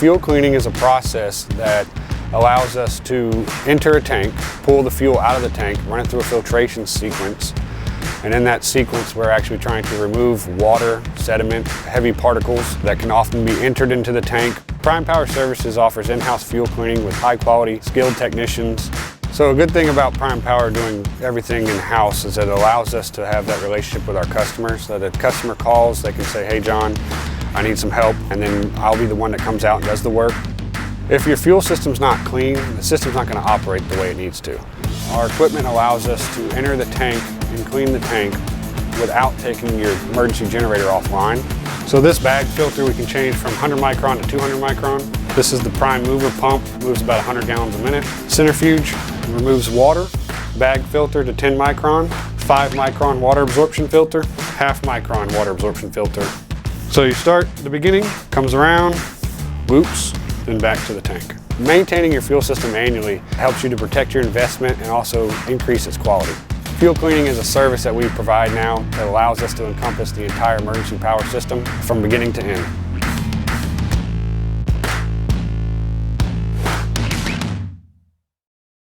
fuel cleaning is a process that allows us to enter a tank, pull the fuel out of the tank, run it through a filtration sequence, and in that sequence we're actually trying to remove water, sediment, heavy particles that can often be entered into the tank. Prime Power Services offers in-house fuel cleaning with high-quality, skilled technicians. So a good thing about Prime Power doing everything in-house is that it allows us to have that relationship with our customers. So that if a customer calls, they can say, "Hey John, I need some help," and then I'll be the one that comes out and does the work. If your fuel system's not clean, the system's not going to operate the way it needs to. Our equipment allows us to enter the tank and clean the tank without taking your emergency generator offline. So this bag filter we can change from 100 micron to 200 micron. This is the Prime Mover pump, moves about 100 gallons a minute. Centrifuge removes water. Bag filter to 10 micron. 5 micron water absorption filter. Half micron water absorption filter. So you start at the beginning, comes around, whoops, then back to the tank. Maintaining your fuel system annually helps you to protect your investment and also increase its quality. Fuel cleaning is a service that we provide now that allows us to encompass the entire emergency power system from beginning to end.